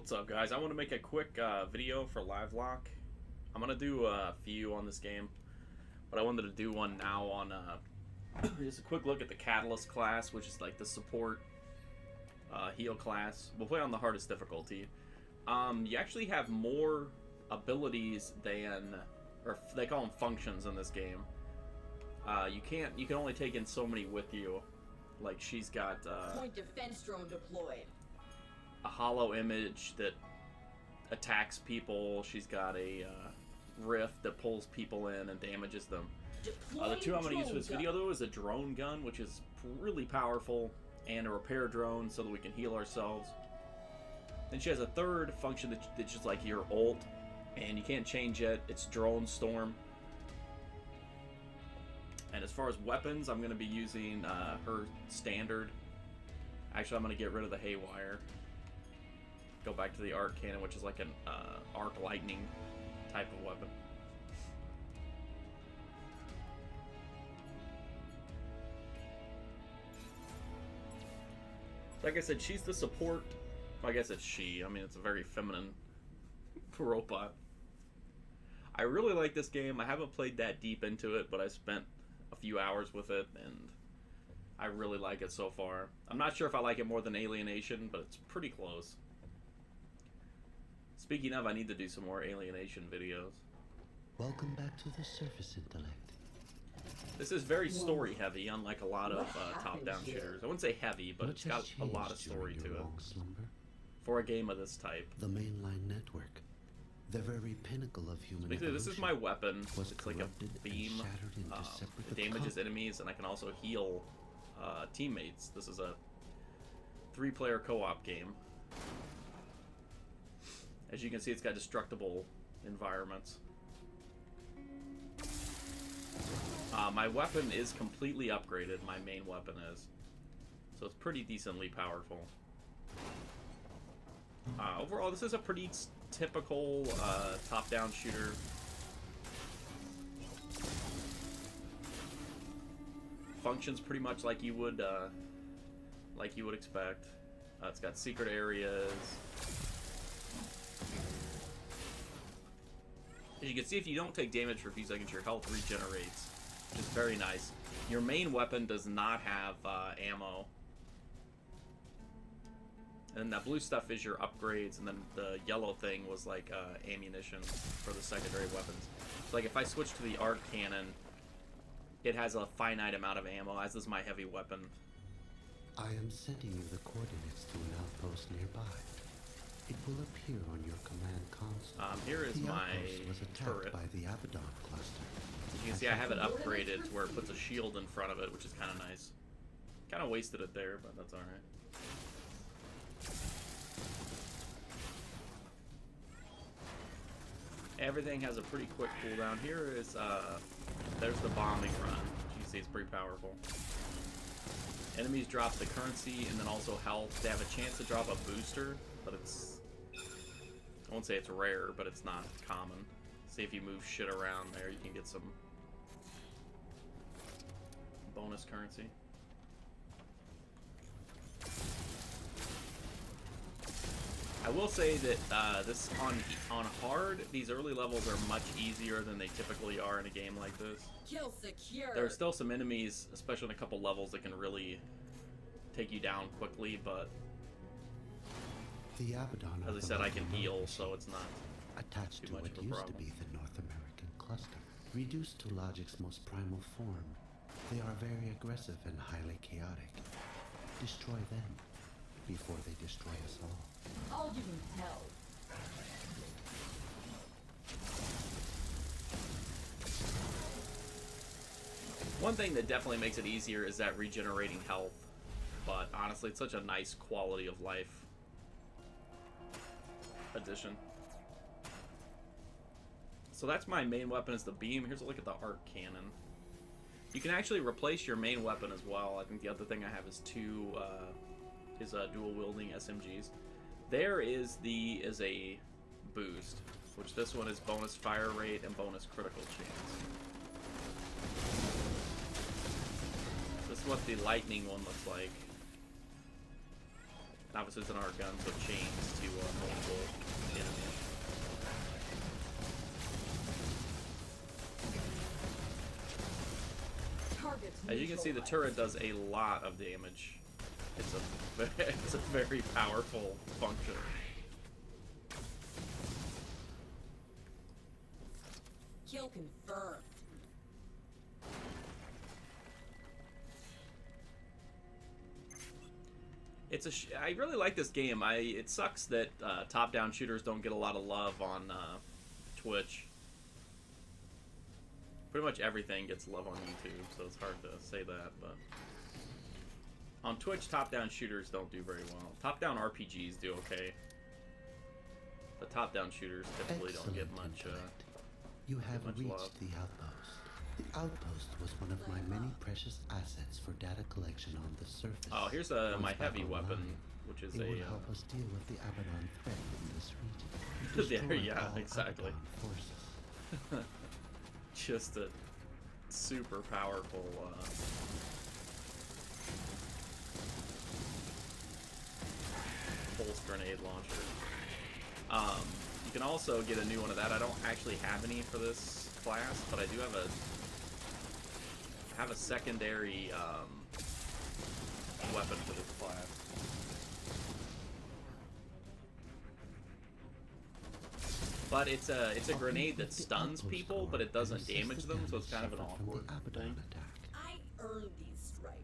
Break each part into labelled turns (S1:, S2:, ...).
S1: What's up, guys? I want to make a quick video for Livelock. I'm going to do a few on this game, but I wanted to do one now on just a quick look at the Catalyst class, which is like the support heal class. We'll play on the hardest difficulty. You actually have more abilities than, or they call them functions in this game. You can only take in so many with you. Like she's got
S2: point defense drone deployed.
S1: A hollow image that attacks people. She's got a rift that pulls people in and damages them. The two I'm going to use for this video though is a drone gun, which is really powerful, and a repair drone so that we can heal ourselves. Then she has a third function that's just like your ult, and you can't change it. It's drone storm. And as far as weapons, I'm going to be using her standard. Actually, I'm going to get rid of the haywire. Go back to the arc cannon, which is like an arc lightning type of weapon. Like I said, she's the support. I guess it's she. I mean, it's a very feminine robot. I really like this game. I haven't played that deep into it, but I spent a few hours with it, and I really like it so far. I'm not sure if I like it more than Alienation, but it's pretty close. Speaking of, I need to do some more Alienation videos.
S3: Welcome back to the surface intellect.
S1: This is very story heavy, unlike a lot of top-down shooters. I wouldn't say heavy, but it's got a lot of story to it. For a game of this type.
S3: The mainline network, the very pinnacle of human
S1: Basically, this is my weapon. It's like a beam. It damages enemies, and I can also heal teammates. This is a 3-player co-op game. As you can see, it's got destructible environments. My weapon is completely upgraded. My main weapon is. So it's pretty decently powerful. Overall, this is a pretty typical top-down shooter. Functions pretty much like you would expect. It's got secret areas. As you can see, if you don't take damage for a few seconds, your health regenerates, which is very nice. Your main weapon does not have ammo. And that blue stuff is your upgrades, and then the yellow thing was like ammunition for the secondary weapons. So like if I switch to the arc cannon, it has a finite amount of ammo, as does my heavy weapon.
S3: I am sending you the coordinates to an outpost nearby. It will appear on your command console.
S1: Here is my turret.
S3: By the Abaddon cluster.
S1: You can see I have it upgraded to where it puts a shield in front of it, which is kind of nice. Kind of wasted it there, but that's alright. Everything has a pretty quick cooldown. Here is, there's the bombing run. You can see it's pretty powerful. Enemies drop the currency and then also health. They have a chance to drop a booster, but it's, I won't say it's rare, but it's not common. See if you move shit around there, you can get some bonus currency. I will say that this on hard, these early levels are much easier than they typically are in a game like this.
S2: Kill secure.
S1: There are still some enemies, especially in a couple levels, that can really take you down quickly, but
S3: the Abaddon,
S1: as I said, I can heal, so it's not
S3: attached
S1: too
S3: to
S1: much
S3: what
S1: of a
S3: used
S1: problem.
S3: to be the North American cluster. Reduced to logic's most primal form, they are very aggressive and highly chaotic. Destroy them before they destroy us all.
S2: All you can tell.
S1: One thing that definitely makes it easier is that regenerating health, but honestly, it's such a nice quality of life addition. So that's my main weapon, is the beam. Here's a look at the arc cannon. You can actually replace your main weapon as well. I think the other thing I have is dual wielding SMGs. There is a boost, which this one is bonus fire rate and bonus critical chance. This is what the lightning one looks like. And Obviously, it's an arc gun, so it chains to multiple enemies. As you can see, the turret does a lot of damage. It's a very powerful function.
S2: Kill confirmed.
S1: I really like this game. It sucks that top-down shooters don't get a lot of love on Twitch. Pretty much everything gets love on YouTube, so it's hard to say that, but on Twitch, top-down shooters don't do very well. Top-down RPGs do okay. The top-down shooters typically don't get much
S3: You have
S1: much
S3: reached
S1: love.
S3: the outpost. The outpost was one of my many precious assets for data collection on the surface.
S1: Oh, here's
S3: Once
S1: my
S3: back
S1: heavy
S3: online,
S1: weapon, which is
S3: it would
S1: a
S3: help us deal with the Abaddon threat in this region.
S1: there,
S3: Destroy
S1: yeah,
S3: all
S1: exactly.
S3: Abaddon forces.
S1: Just a super powerful pulse grenade launcher. You can also get a new one of that. I don't actually have any for this class, but I do have a secondary weapon for this class. But it's a grenade that stuns people, but it doesn't damage them, so it's kind of an awkward thing.
S2: I earned these stripes.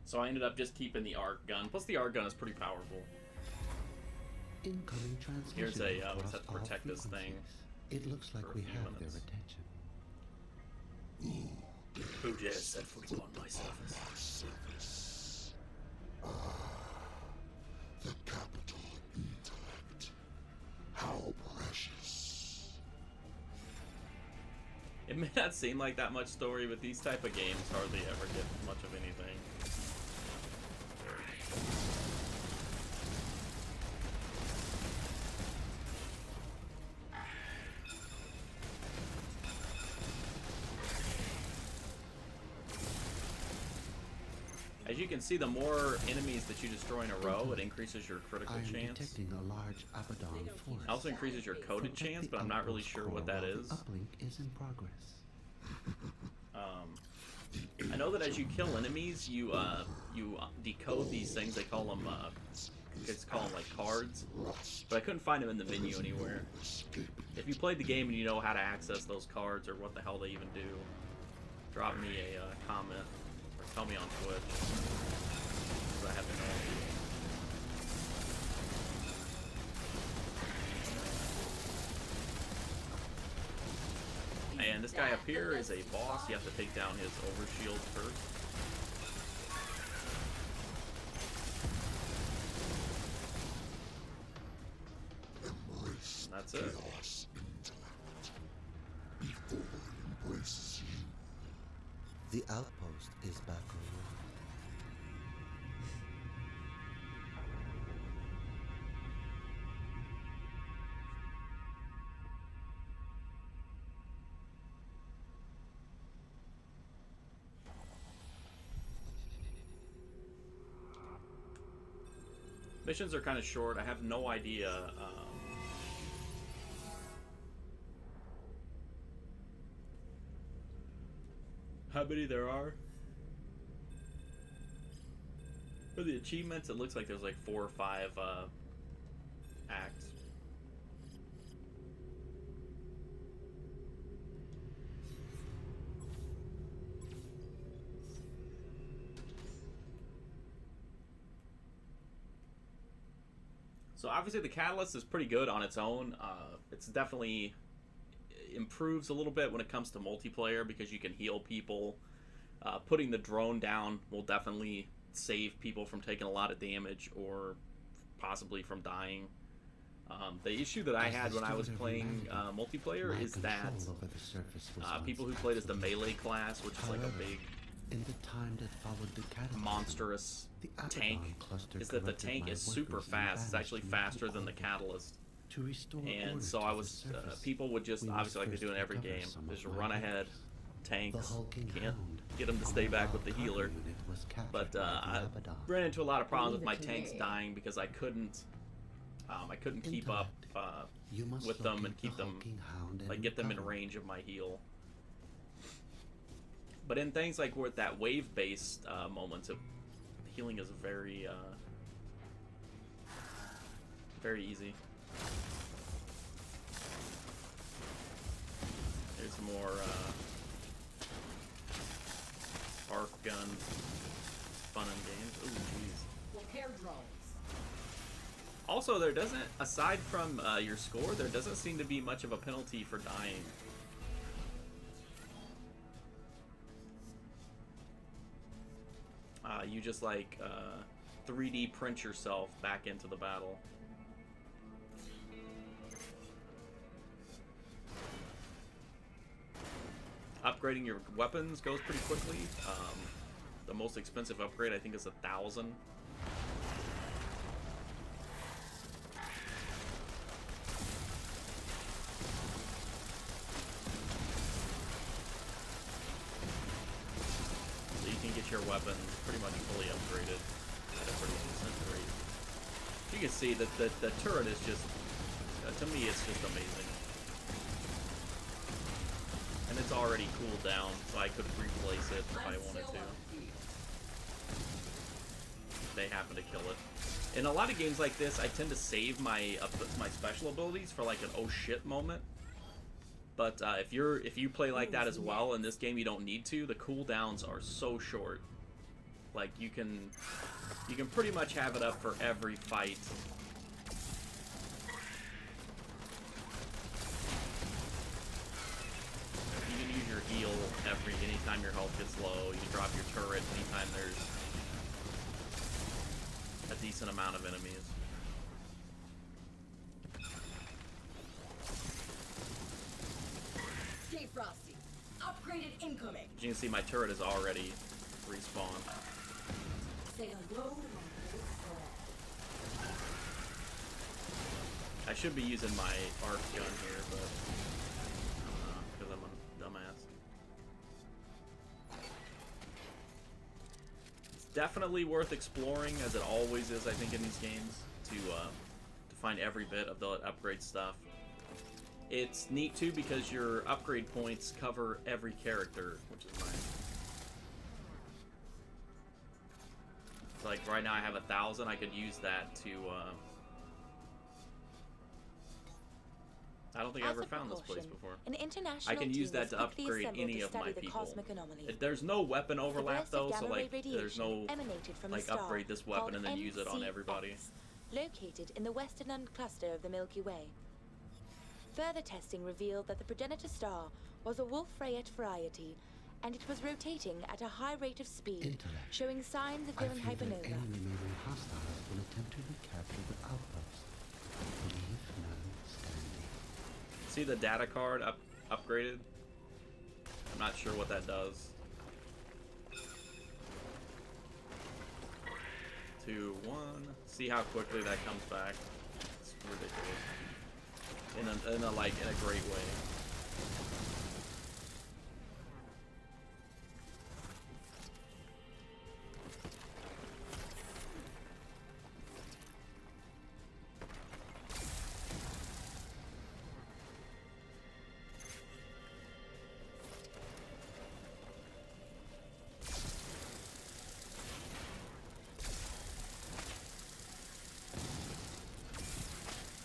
S1: So I ended up just keeping the arc gun. Plus the arc gun is pretty powerful.
S3: Incoming transmission
S1: Here's a
S3: across
S1: let's have to
S3: all
S1: protect this thing.
S3: frequencies. It looks like
S1: for a
S3: we
S1: few
S3: have
S1: minutes.
S3: their attention.
S1: Who dares set foot upon my surface?
S4: The capital intellect. How precious.
S1: It may not seem like that much story, but these type of games hardly ever get much of anything. As you can see, the more enemies that you destroy in a row, it increases your critical
S3: I am
S1: chance.
S3: detecting a large Abaddon force.
S1: It also increases your coded
S3: Protect
S1: chance,
S3: the
S1: but I'm not really
S3: outpost
S1: sure
S3: core
S1: what that
S3: while the
S1: is.
S3: Uplink is in progress.
S1: I know that as you kill enemies, you decode these things. They call them it's called like cards, but I couldn't find them in the menu anywhere. If you played the game and you know how to access those cards or what the hell they even do, drop me a comment or tell me on Twitch, 'cause I have no idea. And this guy up here is a boss. You have to take down his overshield first.
S4: Embrace
S1: That's it.
S4: chaos intellect. Before it embraces you.
S3: The outpost is back online.
S1: Missions are kind of short. I have no idea how many there are. For the achievements, it looks like there's like 4 or 5 acts. So obviously the Catalyst is pretty good on its own. It's definitely improves a little bit when it comes to multiplayer because you can heal people. Putting the drone down will definitely save people from taking a lot of damage or possibly from dying. The issue that I had when I was playing multiplayer is that people who played as the melee class, which is like a big
S3: in the time that followed the cataclysm,
S1: monstrous
S3: the Abaddon
S1: tank,
S3: cluster
S1: is that the
S3: corrupted
S1: tank
S3: my
S1: is super
S3: workers and
S1: fast. It's actually
S3: banished me
S1: faster
S3: to
S1: than the
S3: orbit.
S1: Catalyst.
S3: To restore
S1: And
S3: order
S1: so
S3: to
S1: I
S3: the
S1: was,
S3: surface,
S1: people would just,
S3: we
S1: obviously like
S3: must
S1: they do in
S3: first
S1: every
S3: recover
S1: game,
S3: some of
S1: just
S3: my
S1: run ahead,
S3: healers.
S1: tanks,
S3: The hulking
S1: can't
S3: hound,
S1: get them to
S3: a
S1: stay back with
S3: mobile
S1: the healer.
S3: cargo unit, was captured
S1: But
S3: by the
S1: I
S3: Abaddon.
S1: ran into a lot of problems with
S2: Leave
S1: my
S2: it to
S1: tanks
S2: me.
S1: dying because I couldn't keep up
S3: You must
S1: with them and
S3: locate
S1: keep
S3: the
S1: them,
S3: hulking hound and
S1: like get them in
S3: recover.
S1: range of my heal. But in things like with that wave-based moments, healing is very very easy. There's more arc gun fun and games. Ooh, jeez.
S2: Repair drones.
S1: Also, there doesn't, aside from your score, there doesn't seem to be much of a penalty for dying. You just like 3D print yourself back into the battle. Upgrading your weapons goes pretty quickly. The most expensive upgrade I think is 1,000. So you can get your weapons pretty much fully upgraded at a pretty decent rate. You can see that the turret is just, to me, it's just amazing. And it's already cooled down, so I could replace it if I wanted to. They happen to kill it. In a lot of games like this, I tend to save my special abilities for like an oh shit moment. But if you play like that as well in this game, you don't need to. The cooldowns are so short. Like you can pretty much have it up for every fight. You can use your heal anytime your health gets low. You can drop your turret anytime there's a decent amount of enemies.
S2: Stay frosty. Upgraded incoming.
S1: As you can see, my turret is already respawned.
S2: Say hello to my big friend.
S1: I should be using my arc gun here, but because I'm a dumbass. It's definitely worth exploring, as it always is, I think, in these games, to find every bit of the upgrade stuff. It's neat too because your upgrade points cover every character, which is nice. It's like right now I have 1,000. I could use that to. I don't think I ever found this place before.
S5: An international
S1: I can use
S5: team
S1: that to
S5: was quickly
S1: upgrade
S5: assembled
S1: any
S5: to
S1: of my
S5: study the
S1: people.
S5: cosmic anomaly.
S1: There's no weapon
S5: The
S1: overlap
S5: burst of
S1: though, so
S5: gamma-ray
S1: like there's
S5: radiation
S1: no
S5: emanated from a
S1: like
S5: star
S1: upgrade this weapon
S5: called
S1: and then use it on everybody.
S5: NCX, located in the western cluster of the Milky Way. Further testing revealed that the progenitor star was a Wolf-Rayet variety, and it was rotating at a high rate of speed,
S3: Intellect.
S5: showing signs of
S3: I
S5: going
S3: fear that
S5: hypernova.
S3: any remaining hostiles will attempt to recapture the outpost. Leave none standing.
S1: See the data card upgraded? I'm not sure what that does. 2, 1. See how quickly that comes back. It's ridiculous. In a great way.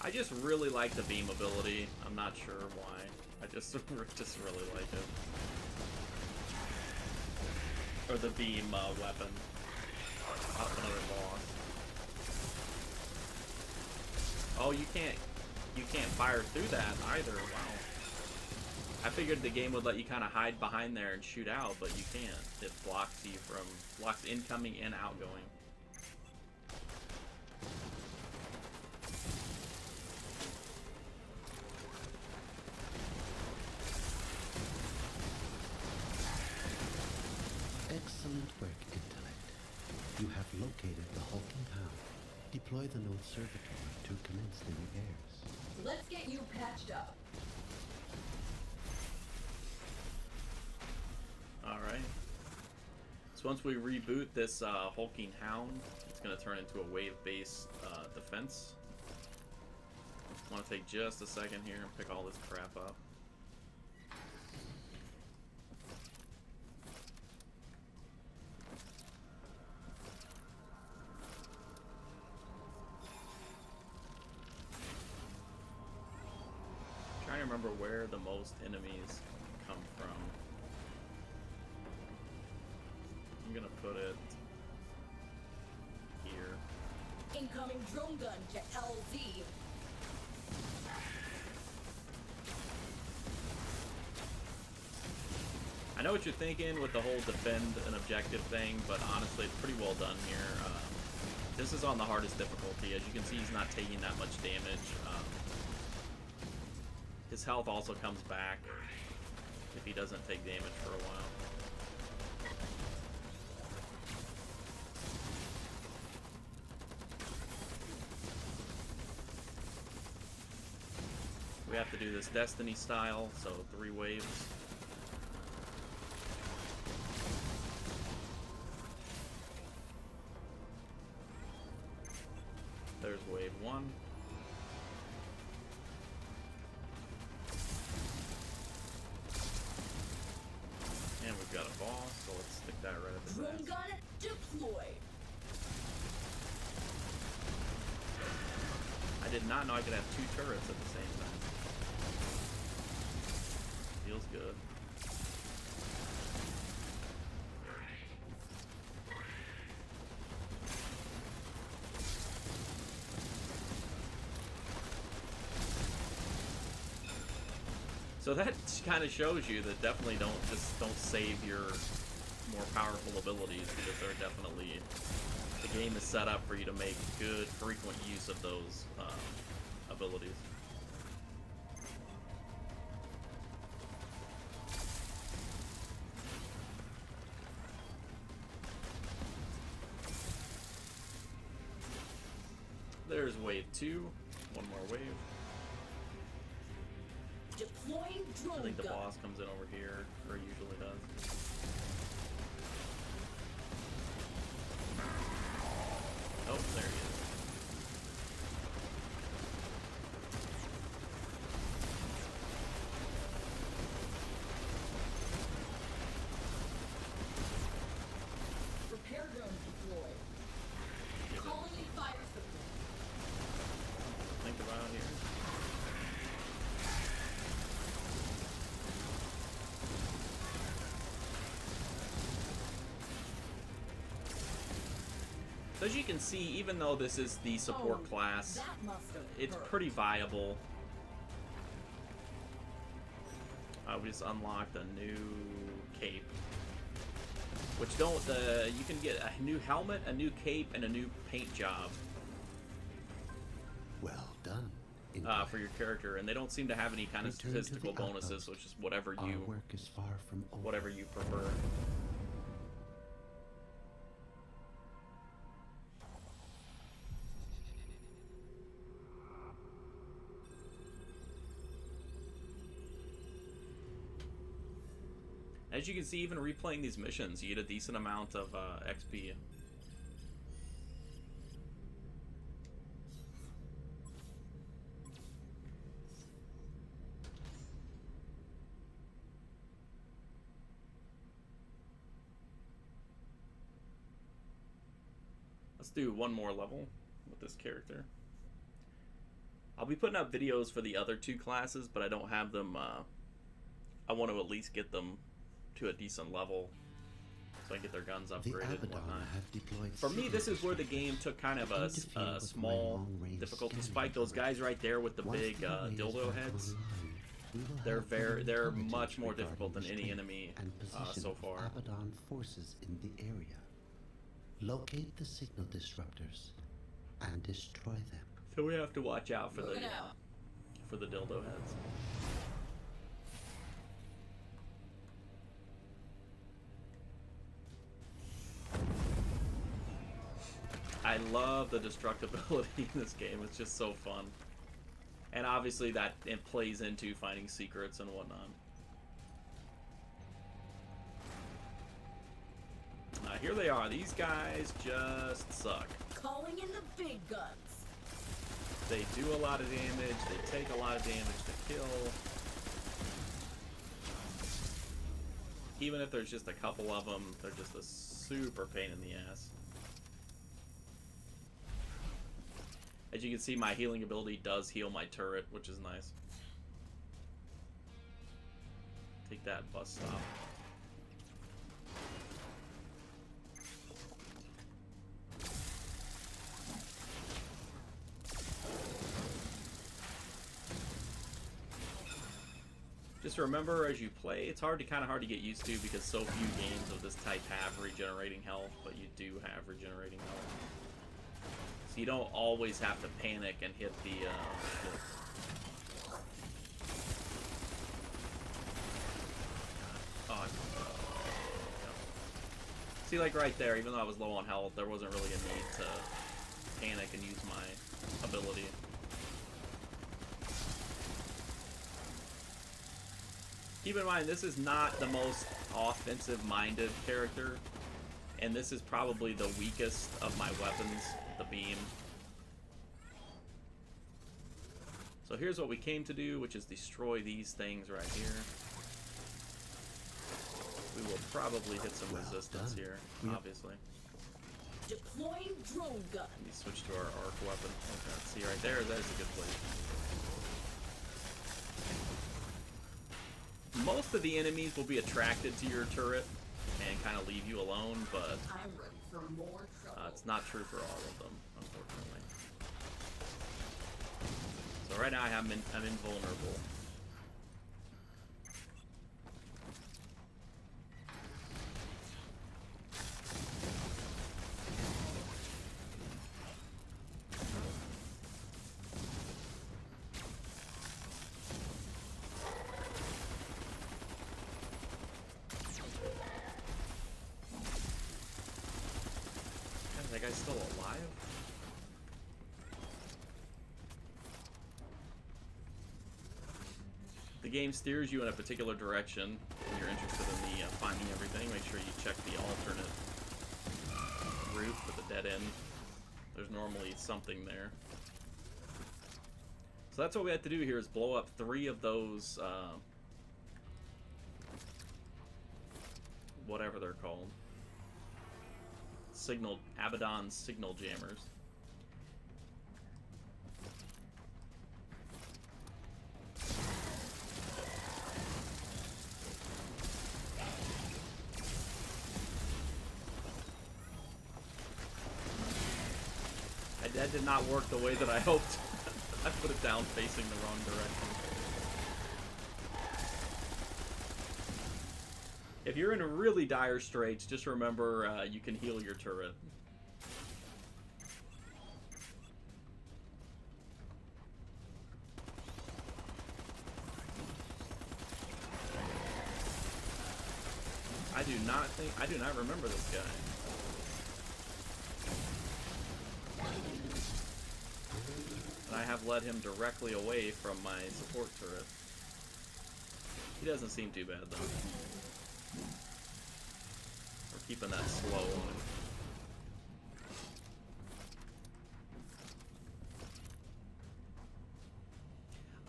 S1: I just really like the beam ability. I'm not sure why. I just really like it. Or the beam weapon. Oh, another boss. Oh, you can't fire through that either. Wow. I figured the game would let you kind of hide behind there and shoot out, but you can't. It blocks incoming and outgoing.
S3: Excellent work, Intellect. You have located the hulking hound. Deploy the node servitor to commence the repairs.
S2: Let's get you patched up.
S1: Alright. So once we reboot this hulking hound, it's going to turn into a wave-based defense. I want to take just a second here and pick all this crap up. I'm trying to remember where the most enemies come from. I'm gonna put it here.
S2: Incoming drone gun to LZ.
S1: I know what you're thinking with the whole defend an objective thing, but honestly, it's pretty well done here. This is on the hardest difficulty. As you can see, he's not taking that much damage. His health also comes back if he doesn't take damage for a while. We have to do this Destiny style, so 3 waves. There's wave 1. And we've got a boss, so let's stick that right at the
S2: Drone
S1: back.
S2: gun deployed.
S1: I did not know I could have 2 turrets at the same time. Feels good. So that kind of shows you that definitely don't save your more powerful abilities, because they're definitely, the game is set up for you to make good frequent use of those abilities. There's wave 2, one more wave.
S2: Deploying
S1: I
S2: drone
S1: think the
S2: gun.
S1: boss comes in over here, or usually does. Oh, there he is.
S2: Repair drone deployed. Calling in fire support.
S1: Think about here. So as you can see, even though this is the support
S2: Oh,
S1: class,
S2: that must have
S1: it's
S2: hurt.
S1: pretty viable. We just unlocked a new cape, which don't, you can get a new helmet, a new cape, and a new paint job
S3: Well done.
S1: for your character, and they don't seem to have any kind of
S3: Return to the
S1: statistical bonuses,
S3: outpost.
S1: which is whatever
S3: Our
S1: you
S3: work is far from over.
S1: whatever you prefer. As you can see, even replaying these missions, you get a decent amount of XP. Let's do one more level with this character. I'll be putting up videos for the other 2 classes, but I don't have them. I want to at least get them to a decent level so I can get their guns
S3: The
S1: upgraded and
S3: Abaddon
S1: whatnot.
S3: have deployed
S1: For me, this is where the
S3: signal
S1: game took kind of a,
S3: Interfere with my
S1: small
S3: long-range
S1: difficulty
S3: scanning
S1: spike. Those
S3: coverage.
S1: guys right there with the
S3: Once
S1: big
S3: the array is
S1: dildo
S3: back
S1: heads,
S3: online, we will
S1: they're
S3: have
S1: they're
S3: intelligence
S1: much more
S3: regarding
S1: difficult than
S3: the
S1: any
S3: strength
S1: enemy
S3: and position
S1: so
S3: of
S1: far.
S3: Abaddon forces in the area. Locate the signal disruptors and destroy them.
S1: So we have to watch out for the
S2: Moving out.
S1: dildo heads. I love the destructibility in this game. It's just so fun. And obviously that it plays into finding secrets and whatnot. Here they are. These guys just suck.
S2: Calling in the big guns.
S1: They do a lot of damage. They take a lot of damage to kill. Even if there's just a couple of them, they're just a super pain in the ass. As you can see, my healing ability does heal my turret, which is nice. Take that, bus stop. Just remember, as you play, it's kind of hard to get used to because so few games of this type have regenerating health, but you do have regenerating health. So you don't always have to panic and hit the See, like right there, even though I was low on health, there wasn't really a need to panic and use my ability. Keep in mind, this is not the most offensive-minded character, and this is probably the weakest of my weapons, the beam. So here's what we came to do, which is destroy these things right here. We will probably hit some resistance here, obviously.
S2: Deploying drone gun.
S1: Let me switch to our arc weapon. Okay, see right there, that is a good place. Most of the enemies will be attracted to your turret and kind of leave you alone, but
S2: I'm ready for more trouble.
S1: it's not true for all of them, unfortunately. So right now I'm invulnerable. That guy's still alive? The game steers you in a particular direction when you're interested in the finding everything. Make sure you check the alternate route for the dead end. There's normally something there. So that's what we have to do here, is blow up 3 of those, whatever they're called. Abaddon signal jammers. That did not work the way that I hoped. I put it down facing the wrong direction. If you're in a really dire straits, just remember you can heal your turret. I do not remember this guy. And I have led him directly away from my support turret. He doesn't seem too bad though. We're keeping that slow.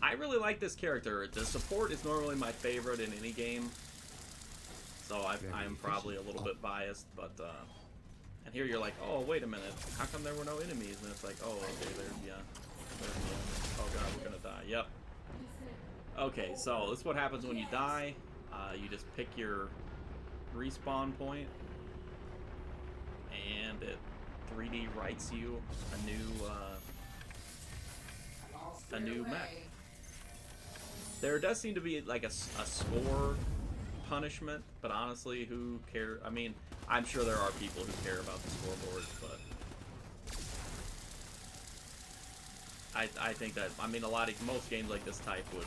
S1: I really like this character. The support is normally my favorite in any game. So I'm probably a little bit biased, but and here you're like, oh wait a minute, how come there were no enemies? And it's like, oh okay, yeah. Oh god, we're gonna die. Yep. Okay, so this is what happens when you die. You just pick your respawn point, and it 3D writes you a new mech. There does seem to be like a score punishment, but honestly, who cares? I mean, I'm sure there are people who care about the scoreboards, but I think that, I mean, most games like this type would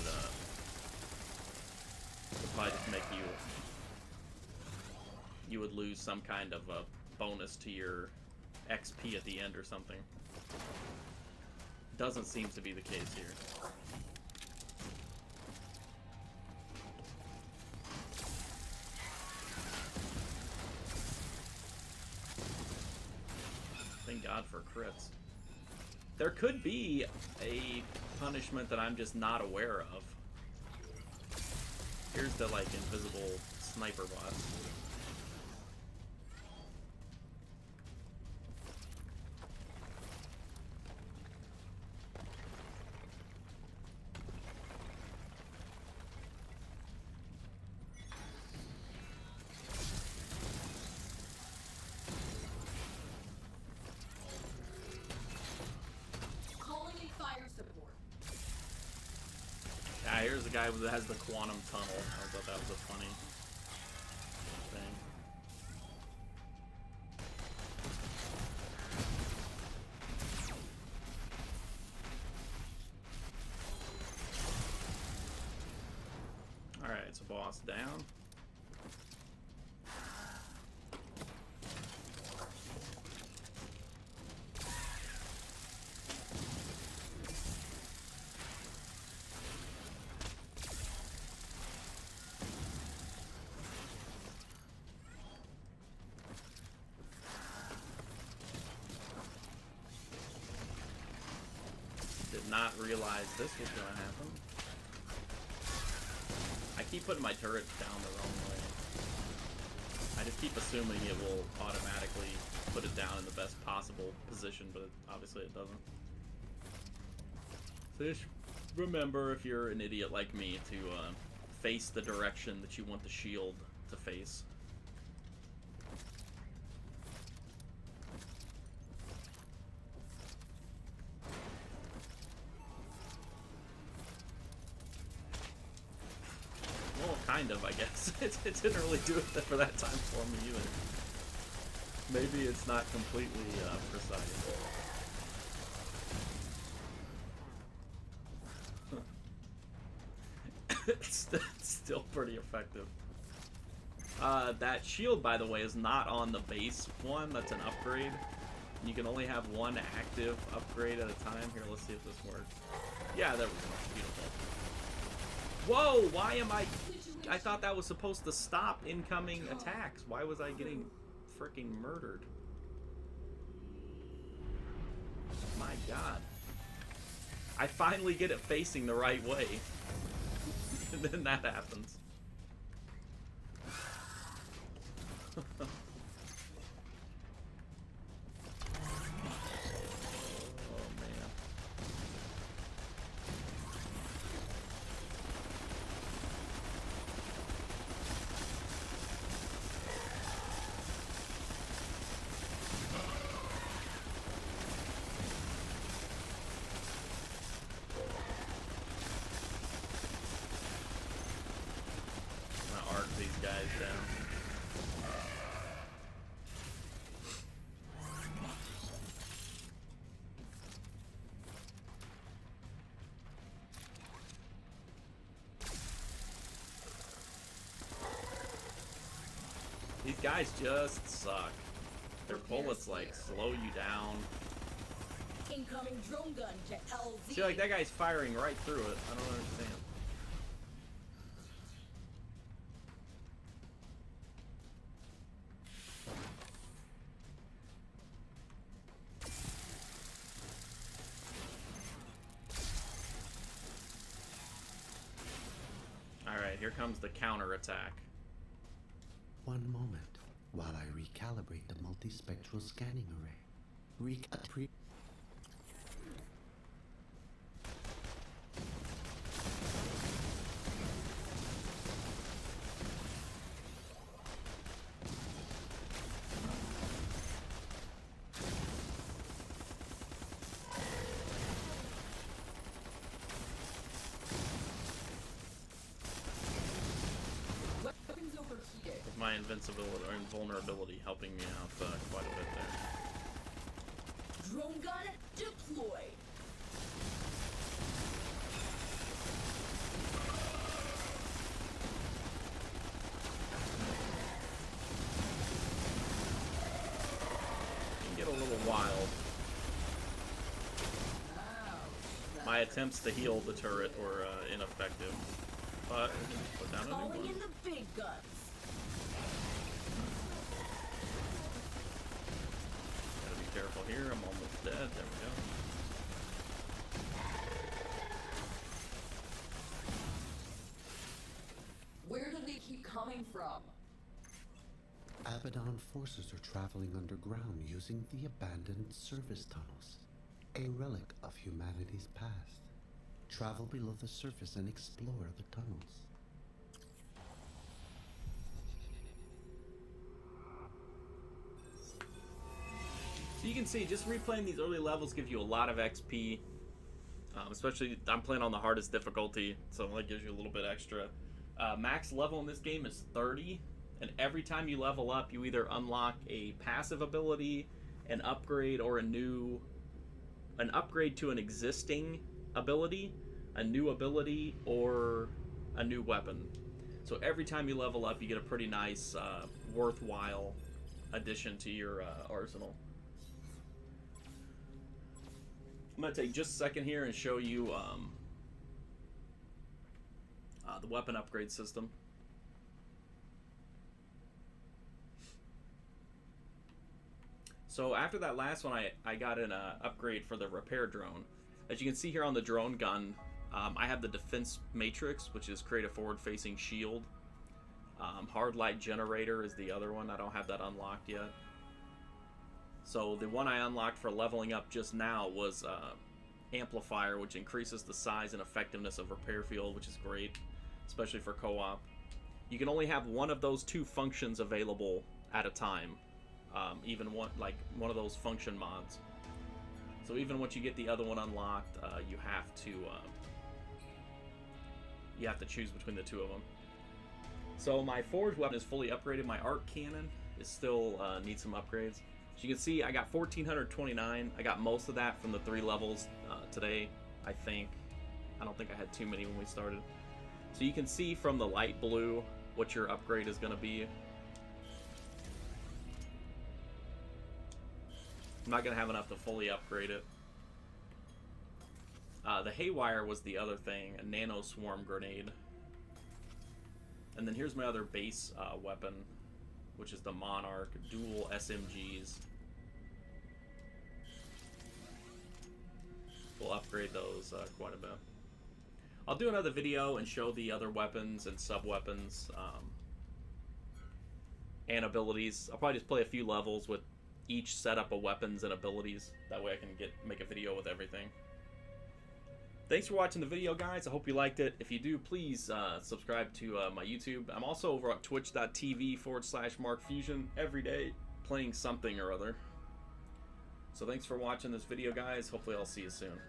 S1: probably just make you would lose some kind of a bonus to your XP at the end or something. Doesn't seem to be the case here. Thank God for crits. There could be a punishment that I'm just not aware of. Here's the, like, invisible sniper bot.
S2: Calling in fire support.
S1: Ah, here's the guy that has the quantum tunnel. I thought that was a funny thing. Alright, so boss down. Did not realize this was gonna happen. I keep putting my turret down the wrong way. I just keep assuming it will automatically put it down in the best possible position, but obviously it doesn't. So just remember, if you're an idiot like me, to face the direction that you want the shield to face. Well, kind of, I guess. It didn't really do it for that time for me either. Maybe it's not completely precise. It's still pretty effective. That shield, by the way, is not on the base one. That's an upgrade. You can only have one active upgrade at a time. Here, let's see if this works. Yeah, there we go. Beautiful. Whoa, why am I thought that was supposed to stop incoming attacks. Why was I getting freaking murdered? My God. I finally get it facing the right way. And then that happens. These guys just suck. Their bullets, like, slow you down.
S2: Incoming drone gun to LZ.
S1: See, like, that guy's firing right through it. I don't understand. Alright, here comes the counterattack.
S3: One moment while I recalibrate the multispectral scanning array.
S2: Weapons overheated.
S1: With my invincibility or invulnerability helping me out quite a bit there.
S2: Drone gun deployed.
S1: It can get a little wild.
S2: Wow,
S1: attempts to heal the turret were ineffective. But we can put down a new
S2: Calling
S1: one.
S2: in the big guns.
S1: Gotta be careful here. I'm almost dead. There we go.
S2: Where do they keep coming from?
S3: Abaddon forces are traveling underground using the abandoned service tunnels, a relic of humanity's past. Travel below the surface and explore the tunnels.
S1: So you can see, just replaying these early levels gives you a lot of XP. Especially, I'm playing on the hardest difficulty, so that gives you a little bit extra. Max level in this game is 30, and every time you level up, you either unlock a passive ability, an upgrade, or an upgrade to an existing ability, a new ability, or a new weapon. So every time you level up, you get a pretty nice, worthwhile addition to your arsenal. I'm going to take just a second here and show you the weapon upgrade system. So after that last one, I got an upgrade for the repair drone. As you can see here on the drone gun, I have the defense matrix, which is create a forward-facing shield. Hard light generator is the other one. I don't have that unlocked yet. So the one I unlocked for leveling up just now was amplifier, which increases the size and effectiveness of repair field, which is great, especially for co-op. You can only have one of those two functions available at a time, even one of those function mods. So even once you get the other one unlocked, you have to choose between the two of them. So my forged weapon is fully upgraded. My arc cannon is still needs some upgrades. As you can see, I got 1,429. I got most of that from the 3 levels today, I think. I don't think I had too many when we started. So you can see from the light blue what your upgrade is going to be. I'm not going to have enough to fully upgrade it. The Haywire was the other thing, a nano swarm grenade. And then here's my other base weapon, which is the Monarch, dual SMGs. We'll upgrade those quite a bit. I'll do another video and show the other weapons and sub-weapons and abilities. I'll probably just play a few levels with each setup of weapons and abilities. That way I can make a video with everything. Thanks for watching the video, guys. I hope you liked it. If you do, please subscribe to my YouTube. I'm also over at twitch.tv/MarkFusion every day playing something or other. So thanks for watching this video, guys. Hopefully I'll see you soon.